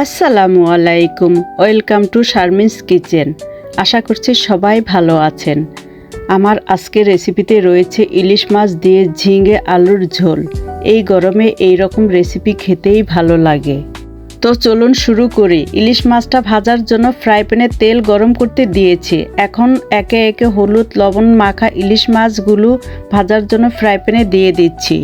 আসসালামু আলাইকুম, welcome to Sharmin's kitchen. আশা করছি সবাই ভালো আছেন। আমার আজকের রেসিপিতে রয়েছে ইলিশ মাছ দিয়ে ঝিঙে আলুর ঝোল। এই গরমে এই রকম রেসিপি খেতেই ভালো লাগে। তো চলুন শুরু করি। ইলিশ মাছটা ভাজার জন্য ফ্রাই প্যানে তেল গরম করতে দিয়েছি। এখন একে একে হলুদ লবণ মাখা ইলিশ মাছগুলো ভাজার জন্য ফ্রাই প্যানে দিয়ে দিচ্ছি।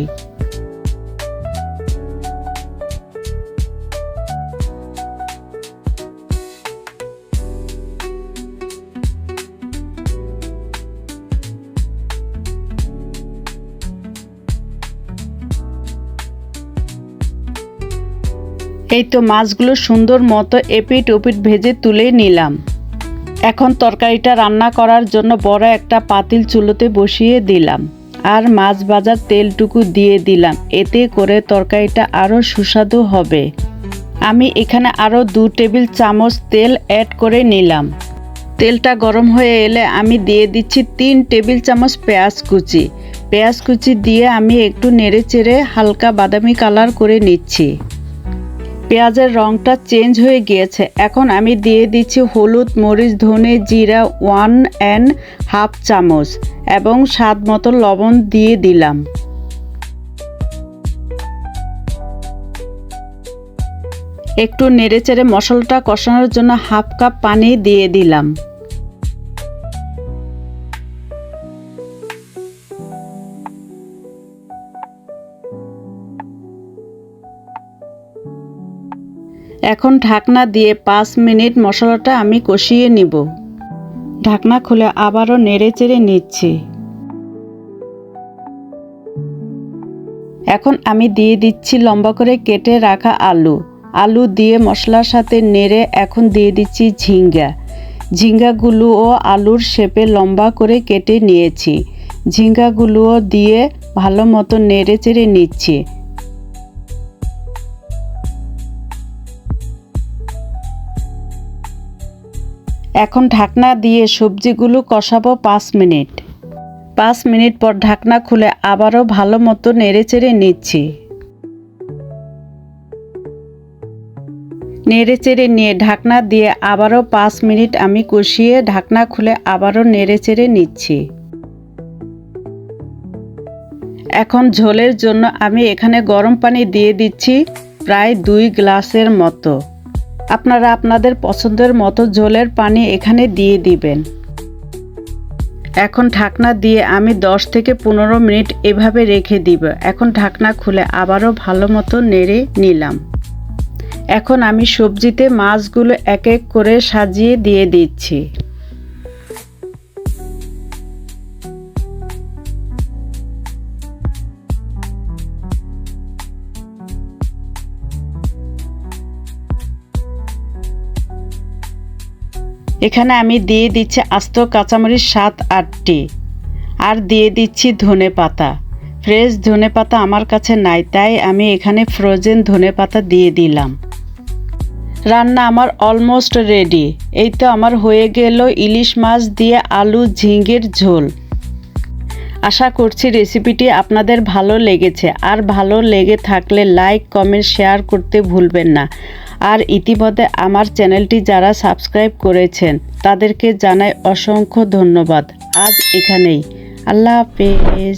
এই তো মাছগুলো সুন্দর মতো এপিট ওপিট ভেজে তুলে নিলাম। এখন তরকারিটা রান্না করার জন্য বড় একটা পাতিল চুলোতে বসিয়ে দিলাম আর মাছ ভাজার তেলটুকু দিয়ে দিলাম। এতে করে তরকারিটা আরও সুস্বাদু হবে। আমি এখানে আরও 2 টেবিল চামচ তেল অ্যাড করে নিলাম। তেলটা গরম হয়ে এলে আমি দিয়ে দিচ্ছি 3 টেবিল চামচ পেঁয়াজ কুচি। পেঁয়াজ কুচি দিয়ে আমি একটু নেড়ে চেড়ে হালকা বাদামি কালার করে নিচ্ছি। পেঁয়াজের রঙটা চেঞ্জ হয়ে গিয়েছে। এখন আমি দিয়ে দিচ্ছি হলুদ মরিচ ধনে জিরা 1.5 চামচ এবং স্বাদ মতো লবণ দিয়ে দিলাম। একটু নেড়েচেড়ে মশলাটা কষানোর জন্য 1/2 কাপ পানি দিয়ে দিলাম। এখন ঢাকনা দিয়ে 5 মিনিট মশলাটা আমি কষিয়ে নিব। ঢাকনা খুলে আবারও নেড়েচেড়ে নিচ্ছি। এখন আমি দিয়ে দিচ্ছি লম্বা করে কেটে রাখা আলু দিয়ে মশলার সাথে নেড়ে এখন দিয়ে দিচ্ছি ঝিঙ্গাগুলোও আলুর শেপে লম্বা করে কেটে নিয়েছি। ঝিঙ্গাগুলোও দিয়ে ভালো মতো নেড়েচেড়ে নিচ্ছি। এখন ঢাকনা দিয়ে সবজিগুলো কষাবো 5 মিনিট। 5 মিনিট পর ঢাকনা খুলে আবারও ভালো মতো নেড়েচেড়ে নিচ্ছি। নেড়েচেড়ে নিয়ে ঢাকনা দিয়ে আবারও 5 মিনিট আমি কষিয়ে ঢাকনা খুলে আবারও নেড়েচেড়ে নিচ্ছি। এখন ঝোলের জন্য আমি এখানে গরম পানি দিয়ে দিচ্ছি প্রায় 2 গ্লাসের মতো। আপনারা আপনাদের পছন্দের মতো ঝোলের পানি এখানে দিয়ে দিবেন। এখন ঢাকনা দিয়ে আমি 10 থেকে 15 মিনিট এভাবে রেখে দিব। এখন ঢাকনা খুলে আবারও ভালো মতো নেড়ে নিলাম। এখন আমি সবজিতে মাছগুলো এক এক করে সাজিয়ে দিয়ে দিচ্ছি। এখানে আমি দিয়ে দিচ্ছি আস্ত কাঁচামরিচ 7-8টি আর দিয়ে দিচ্ছি ধনেপাতা। ফ্রেশ ধনেপাতা আমার কাছে নাই, তাই আমি এখানে ফ্রোজেন ধনেপাতা দিয়ে দিলাম। রান্না আমার অলমোস্ট রেডি। এই তো আমার হয়ে গেল ইলিশ মাছ দিয়ে আলু ঝিঙের ঝোল। আশা করছি রেসিপিটি আপনাদের ভালো লেগেছে। আর ভালো লেগে থাকলে লাইক কমেন্ট শেয়ার করতে ভুলবেন না। আর ইতিমধ্যে আমার চ্যানেলটি যারা সাবস্ক্রাইব করেছেন তাদেরকে জানাই অসংখ্য ধন্যবাদ। আজ এখানেই। আল্লাহ হাফেজ।